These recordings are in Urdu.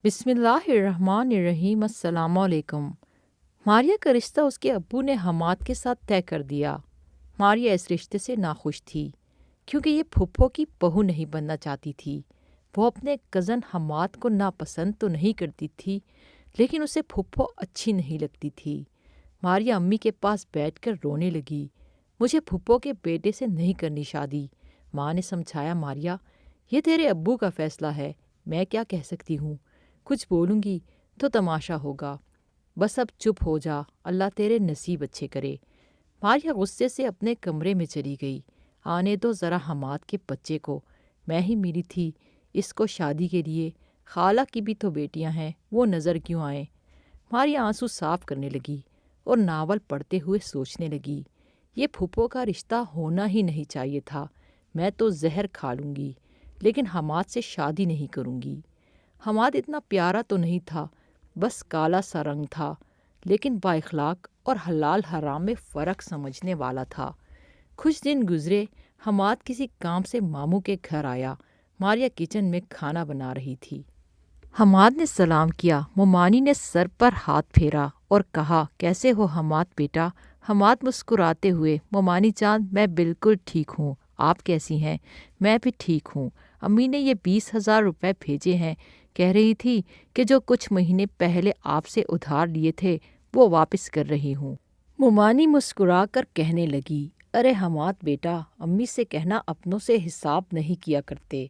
بسم اللہ الرحمن الرحیم۔ السلام علیکم۔ ماریہ کا رشتہ اس کے ابو نے حماد کے ساتھ طے کر دیا۔ ماریہ اس رشتے سے ناخوش تھی کیونکہ یہ پھپھو کی بہو نہیں بننا چاہتی تھی۔ وہ اپنے کزن حماد کو ناپسند تو نہیں کرتی تھی، لیکن اسے پھپھو اچھی نہیں لگتی تھی۔ ماریہ امی کے پاس بیٹھ کر رونے لگی۔ مجھے پھپھو کے بیٹے سے نہیں کرنی شادی۔ ماں نے سمجھایا، ماریہ یہ تیرے ابو کا فیصلہ ہے، میں کیا کہہ سکتی ہوں؟ کچھ بولوں گی تو تماشا ہوگا، بس اب چپ ہو جا، اللہ تیرے نصیب اچھے کرے۔ ماریہ غصے سے اپنے کمرے میں چلی گئی۔ آنے دو ذرا حماد کے بچے کو، میں ہی ملی تھی اس کو شادی کے لیے، خالہ کی بھی تو بیٹیاں ہیں، وہ نظر کیوں آئیں؟ ماریہ آنسو صاف کرنے لگی اور ناول پڑھتے ہوئے سوچنے لگی، یہ پھپھو کا رشتہ ہونا ہی نہیں چاہیے تھا۔ میں تو زہر کھا لوں گی لیکن حماد سے شادی نہیں کروں گی۔ حماد اتنا پیارا تو نہیں تھا، بس کالا سا رنگ تھا، لیکن با اخلاق اور حلال حرام میں فرق سمجھنے والا تھا۔ کچھ دن گزرے، حماد کسی کام سے ماموں کے گھر آیا۔ ماریہ کچن میں کھانا بنا رہی تھی۔ حماد نے سلام کیا۔ مومانی نے سر پر ہاتھ پھیرا اور کہا، کیسے ہو حماد بیٹا؟ حماد مسکراتے ہوئے، مومانی جان میں بالکل ٹھیک ہوں، آپ کیسی ہیں؟ میں بھی ٹھیک ہوں۔ امی نے یہ 20,000 روپے بھیجے ہیں، کہہ رہی تھی کہ جو کچھ مہینے پہلے آپ سے ادھار لیے تھے وہ واپس کر رہی ہوں۔ مومانی مسکرا کر کہنے لگی، ارے حماد بیٹا، امی سے کہنا اپنوں سے حساب نہیں کیا کرتے،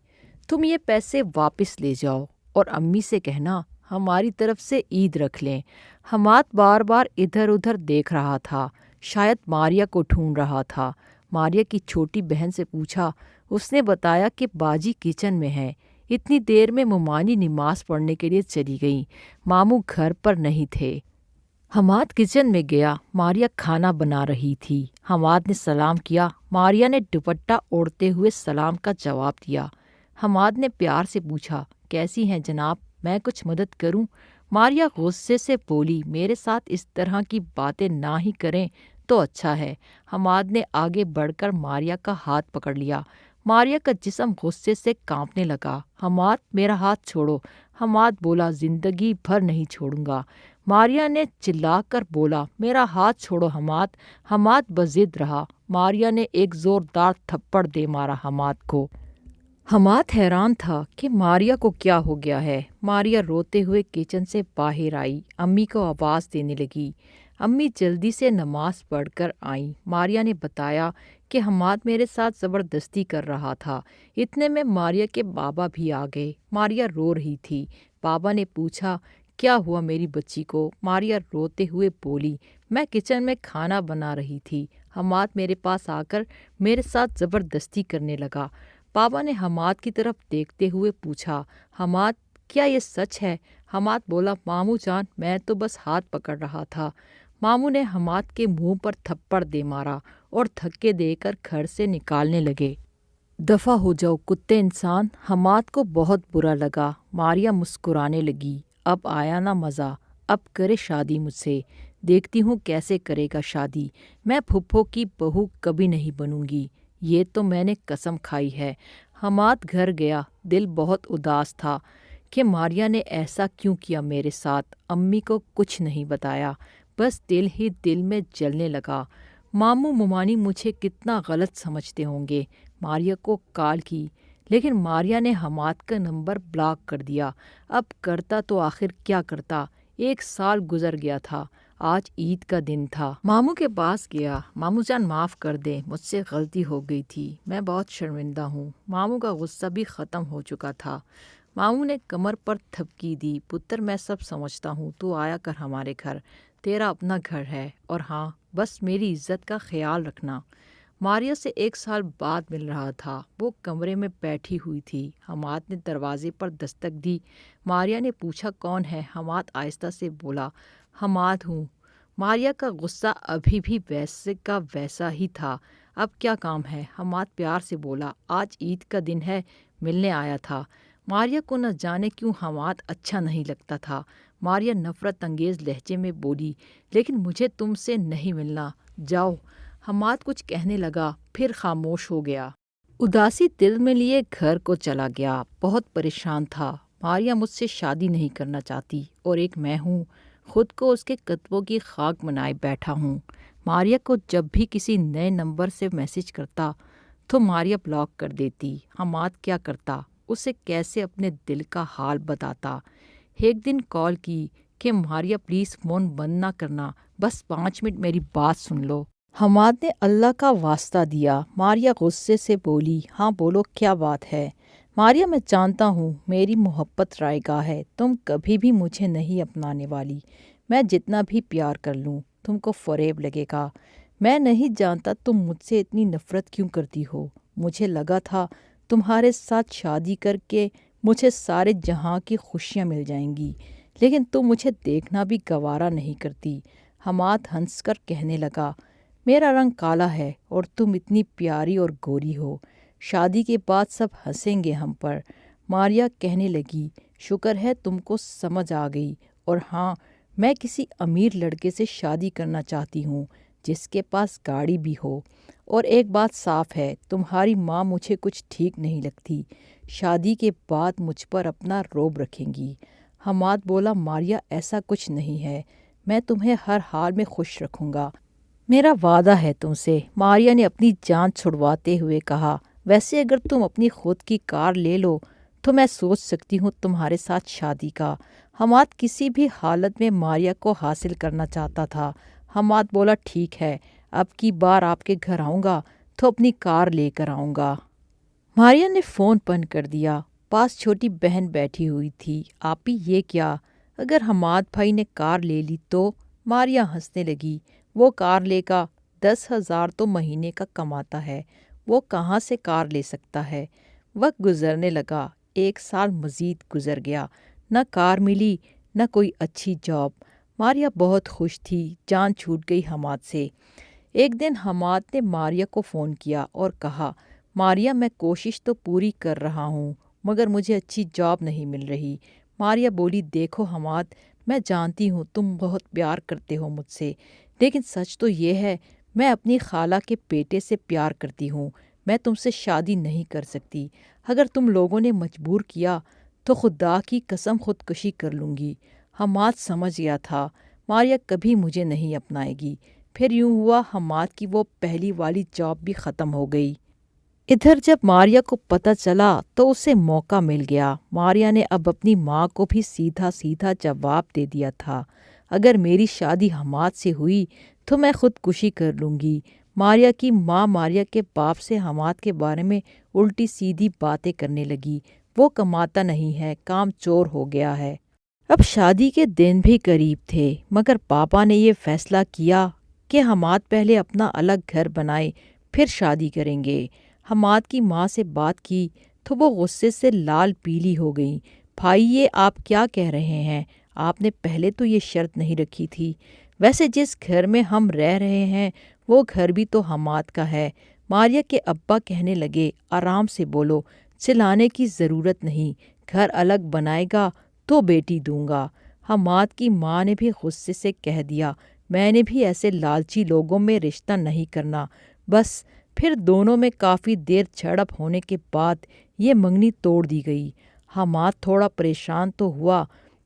تم یہ پیسے واپس لے جاؤ، اور امی سے کہنا ہماری طرف سے عید رکھ لیں۔ حماد بار بار ادھر ادھر دیکھ رہا تھا، شاید ماریہ کو ڈھونڈ رہا تھا۔ ماریہ کی چھوٹی بہن سے پوچھا، اس نے بتایا کہ باجی کچن میں ہے۔ اتنی دیر میں مومانی نماز پڑھنے کے لیے چلی گئی، ماموں گھر پر نہیں تھے۔ حماد کچن میں گیا، ماریہ کھانا بنا رہی تھی۔ حماد نے سلام کیا، ماریہ نے دوپٹہ اوڑھتے ہوئے سلام کا جواب دیا۔ حماد نے پیار سے پوچھا، کیسی ہیں جناب، میں کچھ مدد کروں؟ ماریہ غصے سے بولی، میرے ساتھ اس طرح کی باتیں نہ ہی کریں تو اچھا ہے۔ حماد نے آگے بڑھ کر ماریہ کا ہاتھ پکڑ لیا۔ ماریہ کا جسم غصے سے کانپنے لگا۔ حماد میرا ہاتھ چھوڑو۔ حماد بولا، زندگی بھر نہیں چھوڑوں گا۔ ماریہ نے چلا کر بولا، میرا ہاتھ چھوڑو حماد۔ حماد بضد رہا۔ ماریہ نے ایک زوردار تھپڑ دے مارا حماد کو۔ حماد حیران تھا کہ ماریہ کو کیا ہو گیا ہے۔ ماریہ روتے ہوئے کچن سے باہر آئی، امی کو آواز دینے لگی۔ امی جلدی سے نماز پڑھ کر آئیں۔ ماریہ نے بتایا کہ حماد میرے ساتھ زبردستی کر رہا تھا۔ اتنے میں ماریہ کے بابا بھی آ گئے۔ ماریہ رو رہی تھی۔ بابا نے پوچھا، کیا ہوا میری بچی کو؟ ماریہ روتے ہوئے بولی، میں کچن میں کھانا بنا رہی تھی، حماد میرے پاس آ کر میرے ساتھ زبردستی کرنے لگا۔ بابا نے حماد کی طرف دیکھتے ہوئے پوچھا، حماد کیا یہ سچ ہے؟ حماد بولا، ماموں جان میں تو بس ہاتھ پکڑ رہا تھا۔ ماموں نے حماد کے منہ پر تھپڑ دے مارا اور دھکے دے کر گھر سے نکالنے لگے۔ دفع ہو جاؤ کتے انسان۔ حماد کو بہت برا لگا۔ ماریہ مسکرانے لگی، اب آیا نا مزہ، اب کرے شادی مجھ سے، دیکھتی ہوں کیسے کرے گا شادی۔ میں پھپھو کی بہو کبھی نہیں بنوں گی، یہ تو میں نے قسم کھائی ہے۔ حماد گھر گیا، دل بہت اداس تھا کہ ماریہ نے ایسا کیوں کیا میرے ساتھ۔ امی کو کچھ نہیں بتایا، بس دل ہی دل میں جلنے لگا۔ ماموں مومانی مجھے کتنا غلط سمجھتے ہوں گے۔ ماریہ کو کال کی، لیکن ماریہ نے حماد کا نمبر بلاک کر دیا۔ اب کرتا تو آخر کیا کرتا؟ 1 سال گزر گیا تھا۔ آج عید کا دن تھا۔ ماموں کے پاس گیا، ماموں جان معاف کر دیں، مجھ سے غلطی ہو گئی تھی، میں بہت شرمندہ ہوں۔ ماموں کا غصہ بھی ختم ہو چکا تھا۔ ماموں نے کمر پر تھپکی دی، پتر میں سب سمجھتا ہوں، تو آیا کر ہمارے گھر، تیرا اپنا گھر ہے، اور ہاں بس میری عزت کا خیال رکھنا۔ ماریہ سے 1 سال بعد مل رہا تھا۔ وہ کمرے میں بیٹھی ہوئی تھی۔ حماد نے دروازے پر دستک دی۔ ماریہ نے پوچھا، کون ہے؟ حماد آہستہ سے بولا، حماد ہوں۔ ماریہ کا غصہ ابھی بھی ویسے کا ویسا ہی تھا۔ اب کیا کام ہے؟ حماد پیار سے بولا، آج عید کا دن ہے، ملنے آیا تھا۔ ماریہ کو نہ جانے کیوں حماد اچھا نہیں لگتا تھا۔ ماریہ نفرت انگیز لہجے میں بولی، لیکن مجھے تم سے نہیں ملنا، جاؤ۔ حماد کچھ کہنے لگا، پھر خاموش ہو گیا۔ اداسی دل میں لیے گھر کو چلا گیا، بہت پریشان تھا۔ ماریہ مجھ سے شادی نہیں کرنا چاہتی اور ایک میں ہوں خود کو اس کے قدموں کی خاک بنائے بیٹھا ہوں۔ ماریہ کو جب بھی کسی نئے نمبر سے میسج کرتا تو ماریہ بلاک کر دیتی۔ حماد کیا کرتا؟ اسے کیسے اپنے دل کا حال بتاتا؟ ایک دن کال کی کہ ماریہ پلیز فون بند نہ کرنا، بس 5 منٹ میری بات سن لو۔ حماد نے اللہ کا واسطہ دیا۔ ماریہ غصے سے بولی، ہاں بولو کیا بات ہے؟ ماریہ میں جانتا ہوں میری محبت رائے گاہ ہے، تم کبھی بھی مجھے نہیں اپنانے والی۔ میں جتنا بھی پیار کر لوں تم کو فریب لگے گا۔ میں نہیں جانتا تم مجھ سے اتنی نفرت کیوں کرتی ہو۔ مجھے لگا تھا تمہارے ساتھ شادی کر کے مجھے سارے جہاں کی خوشیاں مل جائیں گی، لیکن تم مجھے دیکھنا بھی گوارا نہیں کرتی۔ حماد ہنس کر کہنے لگا، میرا رنگ کالا ہے اور تم اتنی پیاری اور گوری ہو، شادی کے بعد سب ہنسیں گے ہم پر۔ ماریہ کہنے لگی، شکر ہے تم کو سمجھ آ گئی، اور ہاں میں کسی امیر لڑکے سے شادی کرنا چاہتی ہوں جس کے پاس گاڑی بھی ہو، اور ایک بات صاف ہے تمہاری ماں مجھے کچھ ٹھیک نہیں لگتی، شادی کے بعد مجھ پر اپنا روب رکھیں گی۔ حماد بولا، ماریہ ایسا کچھ نہیں ہے، میں تمہیں ہر حال میں خوش رکھوں گا، میرا وعدہ ہے تم سے۔ ماریہ نے اپنی جان چھڑواتے ہوئے کہا، ویسے اگر تم اپنی خود کی کار لے لو تو میں سوچ سکتی ہوں تمہارے ساتھ شادی کا۔ حماد کسی بھی حالت میں ماریہ کو حاصل کرنا چاہتا تھا۔ حماد بولا، ٹھیک ہے، اب کی بار آپ کے گھر آؤں گا تو اپنی کار لے کر آؤں گا۔ ماریہ نے فون بند کر دیا۔ پاس چھوٹی بہن بیٹھی ہوئی تھی۔ آپی یہ کیا؟ اگر حماد بھائی نے کار لے لی تو؟ ماریہ ہنسنے لگی، وہ کار لے گا؟ 10,000 تو مہینے کا کماتا ہے، وہ کہاں سے کار لے سکتا ہے؟ وقت گزرنے لگا، 1 سال مزید گزر گیا، نہ کار ملی نہ کوئی اچھی جاب۔ ماریہ بہت خوش تھی، جان چھوٹ گئی حماد سے۔ ایک دن حماد نے ماریہ کو فون کیا اور کہا، ماریہ میں کوشش تو پوری کر رہا ہوں مگر مجھے اچھی جاب نہیں مل رہی۔ ماریہ بولی، دیکھو حماد، میں جانتی ہوں تم بہت پیار کرتے ہو مجھ سے، لیکن سچ تو یہ ہے میں اپنی خالہ کے بیٹے سے پیار کرتی ہوں، میں تم سے شادی نہیں کر سکتی۔ اگر تم لوگوں نے مجبور کیا تو خدا کی قسم خودکشی کر لوں گی۔ حماد سمجھ گیا تھا ماریہ کبھی مجھے نہیں اپنائے گی۔ پھر یوں ہوا حماد کی وہ پہلی والی جاب بھی ختم ہو گئی۔ ادھر جب ماریہ کو پتہ چلا تو اسے موقع مل گیا۔ ماریہ نے اب اپنی ماں کو بھی سیدھا سیدھا جواب دے دیا تھا، اگر میری شادی حماد سے ہوئی تو میں خودکشی کر لوں گی۔ ماریہ کی ماں ماریہ کے باپ سے حماد کے بارے میں الٹی سیدھی باتیں کرنے لگی، وہ کماتا نہیں ہے، کام چور ہو گیا ہے۔ اب شادی کے دن بھی قریب تھے مگر پاپا نے یہ فیصلہ کیا کہ حماد پہلے اپنا الگ گھر بنائے پھر شادی کریں گے۔ حماد کی ماں سے بات کی تو وہ غصے سے لال پیلی ہو گئی۔ بھائی یہ آپ کیا کہہ رہے ہیں؟ آپ نے پہلے تو یہ شرط نہیں رکھی تھی۔ ویسے جس گھر میں ہم رہ رہے ہیں وہ گھر بھی تو حماد کا ہے۔ ماریہ کے ابا کہنے لگے، آرام سے بولو، چلانے کی ضرورت نہیں، گھر الگ بنائے گا تو بیٹی دوں گا۔ حماد کی ماں نے بھی غصے سے کہہ دیا، میں نے بھی ایسے لالچی لوگوں میں رشتہ نہیں کرنا۔ بس پھر دونوں میں کافی دیر جھڑپ ہونے کے بعد یہ منگنی توڑ دی گئی۔ حماد تھوڑا پریشان تو ہوا،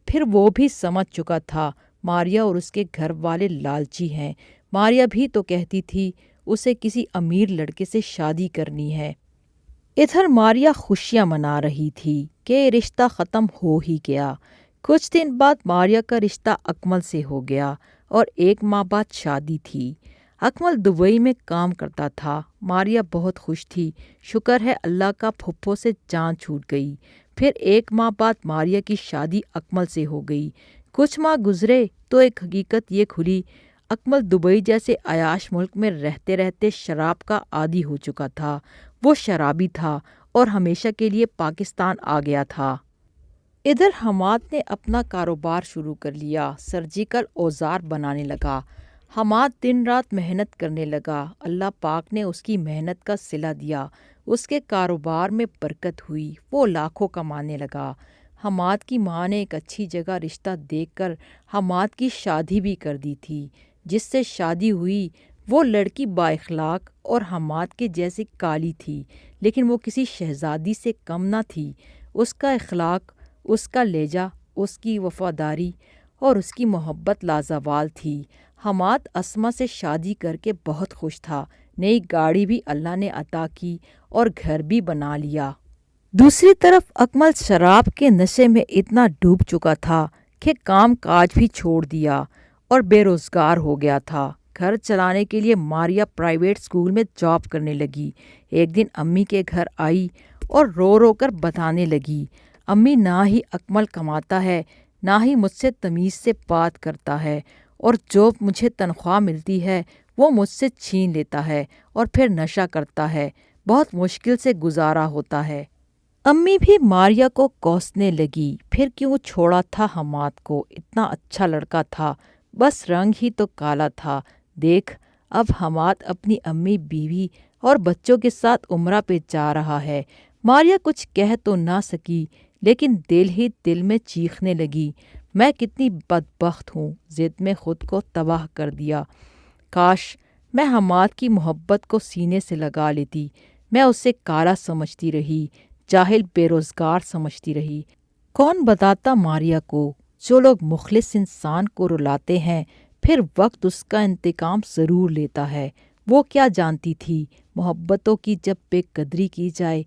پھر وہ بھی سمجھ چکا تھا ماریہ اور اس کے گھر والے لالچی ہیں۔ ماریہ بھی تو کہتی تھی اسے کسی امیر لڑکے سے شادی کرنی ہے۔ ادھر ماریہ خوشیاں منا رہی تھی کہ رشتہ ختم ہو ہی گیا۔ کچھ دن بعد ماریہ کا رشتہ اکمل سے ہو گیا اور 1 ماہ بعد شادی تھی۔ اکمل دبئی میں کام کرتا تھا۔ ماریہ بہت خوش تھی، شکر ہے اللہ کا پھپھو سے جان چھوٹ گئی۔ پھر 1 ماہ بعد ماریہ کی شادی اکمل سے ہو گئی۔ کچھ ماہ گزرے تو ایک حقیقت یہ کھلی، اکمل دبئی جیسے عیاش ملک میں رہتے رہتے شراب کا عادی ہو چکا تھا۔ وہ شرابی تھا اور ہمیشہ کے لیے پاکستان آ گیا تھا۔ ادھر حماد نے اپنا کاروبار شروع کر لیا، سرجیکل اوزار بنانے لگا۔ حماد دن رات محنت کرنے لگا، اللہ پاک نے اس کی محنت کا صلہ دیا، اس کے کاروبار میں برکت ہوئی، وہ لاکھوں کمانے لگا۔ حماد کی ماں نے ایک اچھی جگہ رشتہ دیکھ کر حماد کی شادی بھی کر دی تھی۔ جس سے شادی ہوئی وہ لڑکی با اخلاق اور حماد کے جیسی کالی تھی، لیکن وہ کسی شہزادی سے کم نہ تھی۔ اس کا اخلاق اس کا لہجہ، اس کی وفاداری اور اس کی محبت لازوال تھی۔ حماد اسما سے شادی کر کے بہت خوش تھا، نئی گاڑی بھی اللہ نے عطا کی اور گھر بھی بنا لیا۔ دوسری طرف اکمل شراب کے نشے میں اتنا ڈوب چکا تھا کہ کام کاج بھی چھوڑ دیا اور بے روزگار ہو گیا تھا۔ گھر چلانے کے لیے ماریا پرائیویٹ اسکول میں جاب کرنے لگی۔ ایک دن امی کے گھر آئی اور رو رو کر بتانے لگی، امی نہ ہی اکمل کماتا ہے، نہ ہی مجھ سے تمیز سے بات کرتا ہے، اور جو مجھے تنخواہ ملتی ہے وہ مجھ سے چھین لیتا ہے اور پھر نشہ کرتا ہے، بہت مشکل سے گزارا ہوتا ہے۔ امی بھی ماریا کو کوسنے لگی، پھر کیوں چھوڑا تھا حماد کو، اتنا اچھا لڑکا تھا، بس رنگ ہی تو کالا تھا۔ دیکھ اب حماد اپنی امی، بیوی اور بچوں کے ساتھ عمرہ پہ جا رہا ہے۔ ماریا کچھ کہہ تو نہ سکی لیکن دل ہی دل میں چیخنے لگی، میں کتنی بدبخت ہوں، ضد میں خود کو تباہ کر دیا۔ کاش میں حماد کی محبت کو سینے سے لگا لیتی۔ میں اسے کالا سمجھتی رہی، جاہل، بے روزگار سمجھتی رہی۔ کون بتاتا ماریا کو، جو لوگ مخلص انسان کو رلاتے ہیں پھر وقت اس کا انتقام ضرور لیتا ہے۔ وہ کیا جانتی تھی، محبتوں کی جب بے قدری کی جائے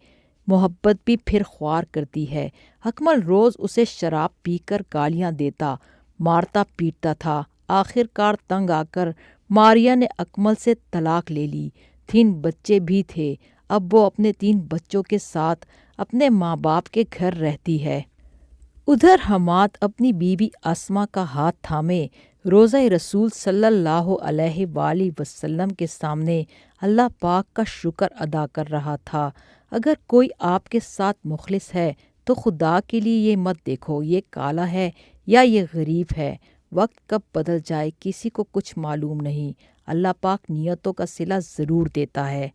محبت بھی پھر خوار کرتی ہے۔ اکمل روز اسے شراب پی کر گالیاں دیتا، مارتا پیٹتا تھا۔ آخر کار تنگ آ کر ماریا نے اکمل سے طلاق لے لی۔ 3 بچے بھی تھے، اب وہ اپنے 3 بچوں کے ساتھ اپنے ماں باپ کے گھر رہتی ہے۔ ادھر حماد اپنی بیوی اسما کا ہاتھ تھامے روزہ رسول صلی اللہ علیہ وآلہ وسلم کے سامنے اللہ پاک کا شکر ادا کر رہا تھا۔ اگر کوئی آپ کے ساتھ مخلص ہے تو خدا کے لیے یہ مت دیکھو یہ کالا ہے یا یہ غریب ہے، وقت کب بدل جائے کسی کو کچھ معلوم نہیں، اللہ پاک نیتوں کا صلہ ضرور دیتا ہے۔